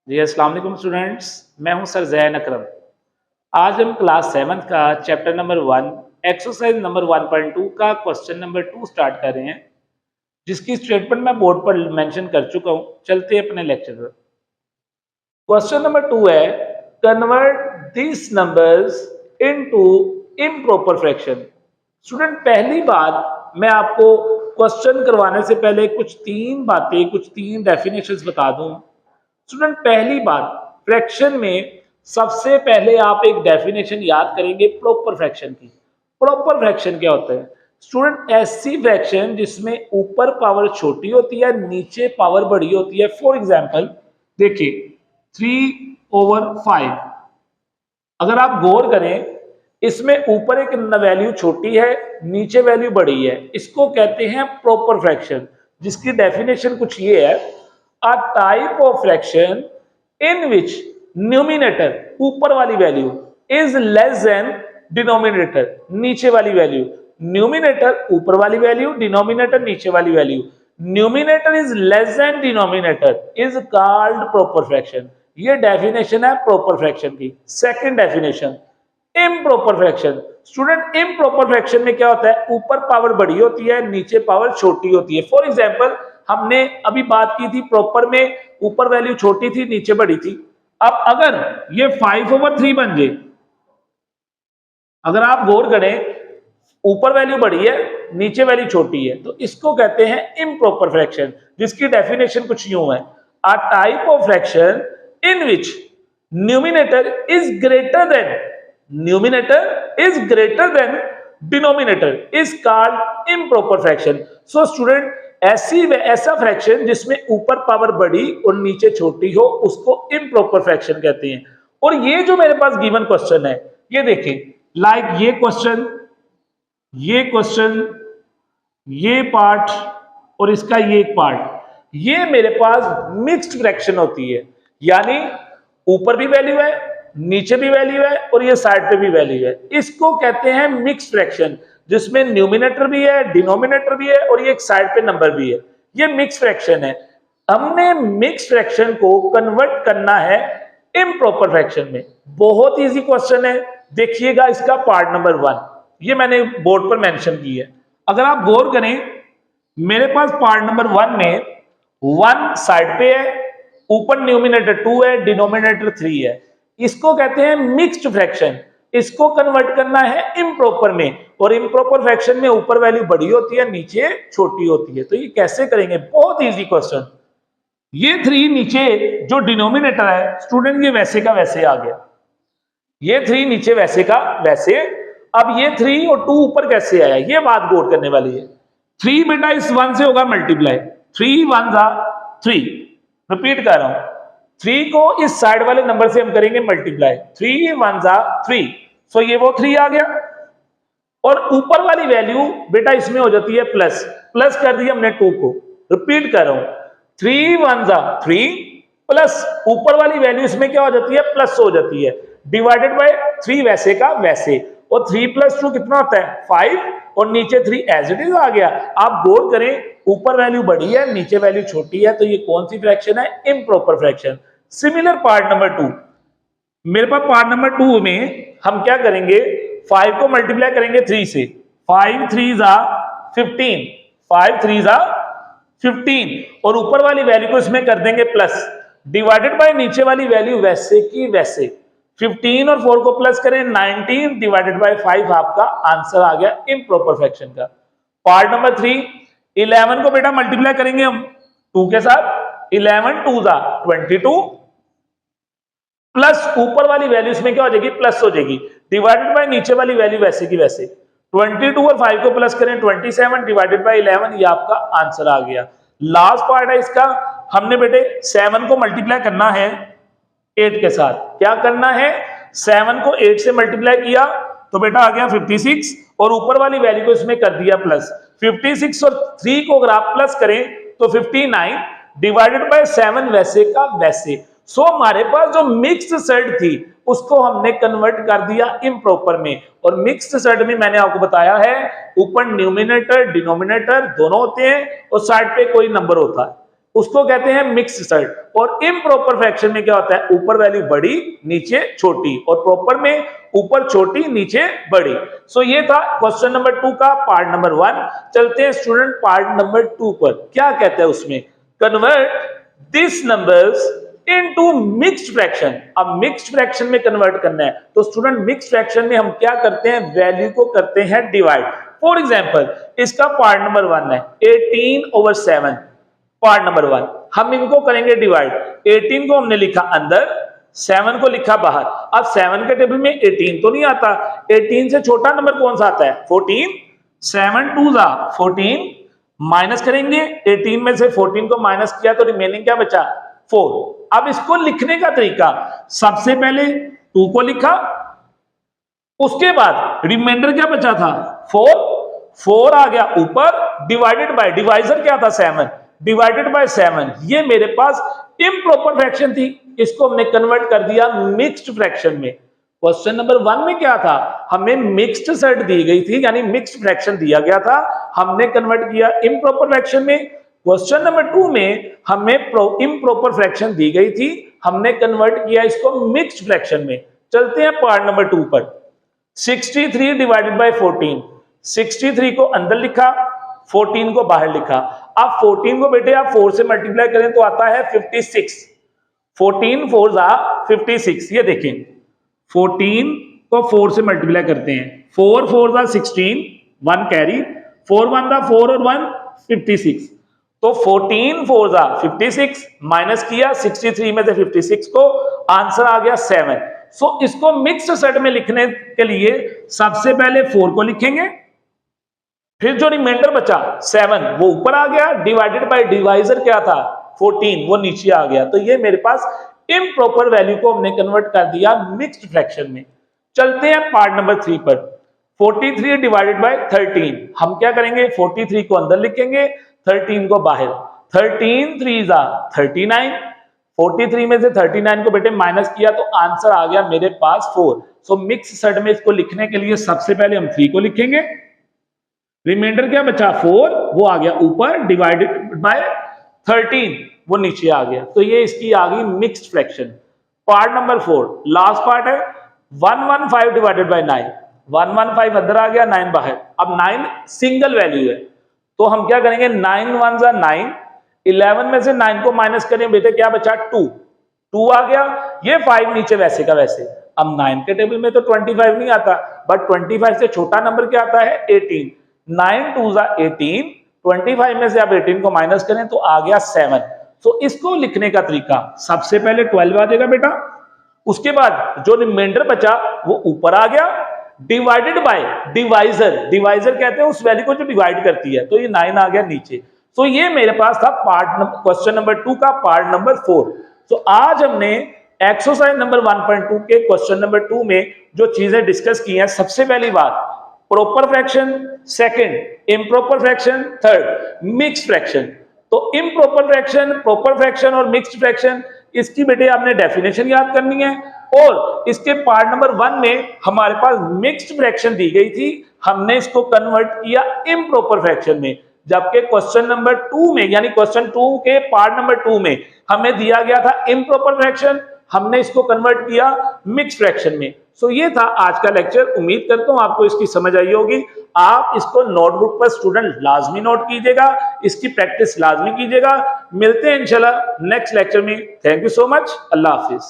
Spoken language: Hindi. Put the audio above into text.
जी अस्सलाम वालेकुम स्टूडेंट्स। मैं हूं सर जैन अकरम। आज हम क्लास 7 का चैप्टर नंबर 1 एक्सरसाइज नंबर 1.2 का क्वेश्चन नंबर 2 स्टार्ट कर रहे हैं, जिसकी स्टेटमेंट मैं बोर्ड पर मेंशन कर चुका हूं। चलते हैं अपने लेक्चर पर। क्वेश्चन नंबर 2 है, convert this numbers into improper fraction. Student, पहली बात मैं आपको क्वेश्चन करवाने से पहले कुछ तीन डेफिनेशंस बता दूं। स्टूडेंट, पहली बात, फ्रैक्शन में सबसे पहले आप एक डेफिनेशन याद करेंगे प्रॉपर फ्रैक्शन की। प्रॉपर फ्रैक्शन क्या होता है? स्टूडेंट, ऐसी फ्रैक्शन जिसमें ऊपर पावर छोटी होती है, नीचे पावर बड़ी होती है। फॉर एग्जांपल देखिए, 3/5। अगर आप गौर करें, इसमें ऊपर एक वैल्यू छोटी है, नीचे वैल्यू बड़ी है। इसको कहते हैं प्रॉपर फ्रैक्शन, जिसकी डेफिनेशन कुछ ये है, a type of fraction in which numerator, ऊपर वाली value, is less than denominator, नीचे वाली वैल्यू। न्यूमिनेटर ऊपर वाली वैल्यू, डिनोमिनेटर नीचे वाली value. Numerator is less than denominator is called proper fraction. ये डेफिनेशन है प्रॉपर फ्रैक्शन की। Second definition, improper fraction. Student, improper fraction में क्या होता है? ऊपर पावर बड़ी होती है, नीचे पावर छोटी होती है। फॉर एग्जांपल, हमने अभी बात की थी प्रॉपर में ऊपर वैल्यू छोटी थी, नीचे बड़ी थी। अब अगर ये 5/3 बन जाए, अगर आप गौर करें, ऊपर वैल्यू बड़ी है, नीचे वैल्यू छोटी है, तो इसको कहते हैं इम्प्रॉपर फ्रैक्शन, जिसकी डेफिनेशन कुछ यूं है, a type of fraction in which numerator is greater than denominator is called improper fraction. So student, ऐसा फ्रैक्शन जिसमें ऊपर पावर बड़ी और नीचे छोटी हो, उसको इम्प्रॉपर फ्रैक्शन कहते हैं। और ये जो मेरे पास गिवन क्वेश्चन है, ये देखिए, लाइक ये क्वेश्चन, ये पार्ट और इसका ये एक पार्ट, ये मेरे पास मिक्स्ड फ्रैक्शन होती है। यानी ऊपर भी वैल्यू है, नीचे भी वैल्यू है और ये साइड पे भी वैल्यू है। इसको कहते हैं मिक्स्ड फ्रैक्शन, जिसमें न्यूमिनेटर भी है, डिनोमिनेटर भी है और ये एक साइड पे नंबर भी है। ये मिक्स्ड फ्रैक्शन है। हमने मिक्स्ड फ्रैक्शन को कन्वर्ट करना है इम्प्रॉपर फ्रैक्शन में। बहुत इजी क्वेश्चन है। देखिएगा इसका पार्ट नंबर 1, ये मैंने बोर्ड पर मेंशन की है। अगर आप गौर करें, मेरे पास पार्ट नंबर 1 में 1 साइड पे है, ऊपर न्यूमिनेटर 2 है, डिनोमिनेटर 3 है। इसको कहते हैं मिक्स्ड फ्रैक्शन। इसको कन्वर्ट करना है इम्प्रॉपर में, और इम्प्रॉपर फ्रैक्शन में ऊपर वैल्यू बड़ी होती है, नीचे छोटी होती है। तो ये कैसे करेंगे? बहुत इजी क्वेश्चन। ये 3 नीचे जो डिनोमिनेटर है, स्टूडेंट, ये वैसे का वैसे आ गया। ये 3 नीचे वैसे का वैसे। अब ये 3 और 2 ऊपर कैसे आया, ये बात गौर करने वाली है। 3 बेटा इस 1 से होगा मल्टीप्लाई, 3 1 जा 3। रिपीट कर रहा हूं, 3 को इस साइड वाले नंबर से हम करेंगे मल्टीप्लाई, 3 1 जा 3। सो ये वो 3 आ गया। और ऊपर वाली वैल्यू बेटा इसमें हो जाती है प्लस, प्लस कर दिया हमने 2 को। रिपीट कर रहा हूं, 3 1 जा 3 प्लस ऊपर वाली वैल्यू इसमें क्या हो जाती है? प्लस हो जाती है, डिवाइडेड बाय 3 वैसे का वैसे। और 3 + 2 कितना होता है? 5, और नीचे 3 एज इट इज आ गया। आप गौर करें, ऊपर वैल्यू बड़ी है, नीचे वैल्यू छोटी है, तो ये कौन सी फ्रैक्शन है? Improper fraction. Similar part number 2, मेरे पास पार्ट नंबर 2 में हम क्या करेंगे? 5 को मल्टीप्लाई करेंगे 3 से, 5 3 जा 15, 5 3 जा 15, और ऊपर वाली वैल्यू को इसमें कर देंगे प्लस, डिवाइडेड बाय नीचे वाली वैल्यू वैसे की वैसे। 15 और 4 को प्लस करें, 19 डिवाइडेड बाय 5, आपका आंसर आ गया इम्प्रॉपर फ्रैक्शन का। पार्ट नंबर 3, 11 को बेटा मल्टीप्लाई करेंगे हम 2 के साथ, 11 2 जा 22, प्लस ऊपर वाली वैल्यू इसमें क्या हो जाएगी? प्लस हो जाएगी, डिवाइडेड बाय नीचे वाली वैल्यू वैसे की वैसे। 22 और 5 को प्लस करें, 27 डिवाइडेड बाय 11, ये आपका आंसर आ गया। लास्ट पार्ट है इसका, हमने बेटे 7 को मल्टीप्लाई करना है 8 के साथ। क्या करना है? 7 को 8 से मल्टीप्लाई किया तो बेटा आ गया 56, और ऊपर वाली वैल्यू को इसमें कर दिया प्लस। 56 और 3 को अगर आप प्लस करें तो 59 डिवाइडेड बाय 7 वैसे का वैसे। सो हमारे पास जो मिक्स्ड सेट थी उसको हमने कन्वर्ट कर दिया इम्प्रॉपर में। और मिक्स्ड सेट में मैंने आपको बताया है, ऊपर न्यूमिनेटर डिनोमिनेटर दोनों होते हैं और साइड पे कोई नंबर होता है। उसको कहते हैं मिक्स्ड सर्ड। और इम्प्रॉपर फ्रैक्शन में क्या होता है, ऊपर वैल्यू बड़ी नीचे छोटी, और प्रॉपर में ऊपर छोटी नीचे बड़ी। सो ये था क्वेश्चन नंबर 2 का पार्ट नंबर 1। चलते हैं स्टूडेंट पार्ट नंबर 2 पर। क्या कहता है उसमें, convert this numbers into mixed fraction. अब मिक्स्ड फ्रैक्शन में कन्वर्ट करना है, तो स्टूडेंट मिक्स्ड फ्रैक्शन में हम क्या करते हैं, वैल्यू को करते हैं डिवाइड। फॉर एग्जांपल इसका पार्ट नंबर 1 है 18/7, पार्ट नंबर 1, हम इनको करेंगे डिवाइड। 18 को हमने लिखा अंदर, 7 को लिखा बाहर। अब 7 के टेबल में 18 तो नहीं आता, 18 से छोटा नंबर कौन सा आता है, 14। 7 2 14, माइनस करेंगे 18 में से 14 को माइनस किया तो रिमेनिंग क्या बचा, 4। अब इसको लिखने का तरीका, सबसे पहले 2 को लिखा, उसके बाद रिमाइंडर क्या बचा था, 4 आ गया ऊपर, डिवाइडेड बाय, डिवाइजर क्या था 7, डिवाइडेड बाय 7। ये मेरे पास इम्प्रॉपर फ्रैक्शन थी, इसको हमने कन्वर्ट कर दिया मिक्स्ड फ्रैक्शन में। क्वेश्चन नंबर 1 में क्या था, हमें मिक्स्ड सेट दी गई थी, यानी मिक्स्ड फ्रैक्शन दिया गया था, हमने कन्वर्ट किया इम्प्रॉपर फ्रैक्शन में। क्वेश्चन नंबर 2 में हमें इम्प्रॉपर फ्रैक्शन दी गई थी, हमने कन्वर्ट किया इसको मिक्स्ड फ्रैक्शन में। चलते हैं पार्ट नंबर 2 पर। 63 डिवाइडेड बाय 14, 63 को अंदर लिखा, 14 को बाहर लिखा। अब 14 को बेटे आप 4 से मल्टीप्लाई करें तो आता है 56। 14 4 56, ये देखें 14 को 4 से मल्टीप्लाई करते हैं, 4 4 16, 1 कैरी, 4 1 4 और 1 56। तो 14 4 56, माइनस किया 63 में से 56 को, आंसर आ गया 7। सो इसको मिक्स्ड सेट में लिखने के लिए सबसे पहले 4 को लिखेंगे, फिर जो रिमाइंडर बचा 7 वो ऊपर आ गया, डिवाइडेड बाय डिवाइजर क्या था 14, वो नीचे आ गया। तो ये मेरे पास इम्प्रॉपर वैल्यू को हमने कन्वर्ट कर दिया मिक्स्ड फ्रैक्शन में। चलते हैं पार्ट नंबर 3 पर। 43 डिवाइडेड बाय 13, हम क्या करेंगे, 43 को अंदर लिखेंगे, 13 को बाहर। 13 3 39, 43 में से 39 को बेटे माइनस किया तो आंसर आ गया मेरे पास 4। सो मिक्स सेट में इसको लिखने के लिए सबसे पहले हम 3 को लिखेंगे, रिमाइंडर क्या बचा 4, वो आ गया ऊपर, डिवाइडेड बाय 13 वो नीचे आ गया। तो ये इसकी आ गई mixed fraction. Part number 4 last part है, 115 डिवाइडेड बाय 9, 115 अंदर आ गया, 9 बाहर। अब 9 सिंगल वैल्यू है, तो हम क्या करेंगे, 9 1 9, 11 में से 9 को माइनस करें बेटे क्या बचा 2 आ गया, ये 5 नीचे वैसे का वैसे। अब 9 के टेबल में तो 25 नहीं आता, बट 25 से छोटा नंबर क्या आता है 18। 9 2 18, 25 में से आप 18 को माइनस करें तो आ गया 7। तो इसको लिखने का तरीका, सबसे पहले 12 आ जाएगा बेटा, उसके बाद जो रिमाइंडर बचा वो ऊपर आ गया, डिवाइडेड बाय डिवाइजर, डिवाइजर कहते हैं उस वैल्यू को जो डिवाइड करती है, तो ये 9 आ गया नीचे। तो ये मेरे पास था क्वेश्चन नंबर 2 का पार्ट नंबर 4। तो आज हमने एक्सरसाइज नंबर 1.2 के क्वेश्चन नंबर 2 में जो चीजें डिस्कस की हैं, सबसे पहली बात proper fraction, second improper fraction, third mixed fraction. तो इम्प्रॉपर फ्रैक्शन, प्रॉपर फ्रैक्शन और मिक्स्ड फ्रैक्शन, इसकी बेटे आपने डेफिनेशन याद करनी है। और इसके पार्ट नंबर 1 में हमारे पास मिक्स्ड फ्रैक्शन दी गई थी, हमने इसको कन्वर्ट किया इम्प्रॉपर फ्रैक्शन में। जबकि क्वेश्चन नंबर 2 में, यानी क्वेश्चन 2 के पार्ट नंबर 2 में हमें दिया गया था इम्प्रॉपर फ्रैक्शन, हमने इसको कन्वर्ट किया मिक्स्ड फ्रैक्शन में। सो ये था आज का लेक्चर। उम्मीद करता हूं आपको इसकी समझ आई होगी। आप इसको नोटबुक पर स्टूडेंट लाजमी नोट कीजिएगा, इसकी प्रैक्टिस लाजमी कीजिएगा। मिलते हैं इंशाल्लाह नेक्स्ट लेक्चर में। Thank you so much, Allah Hafiz.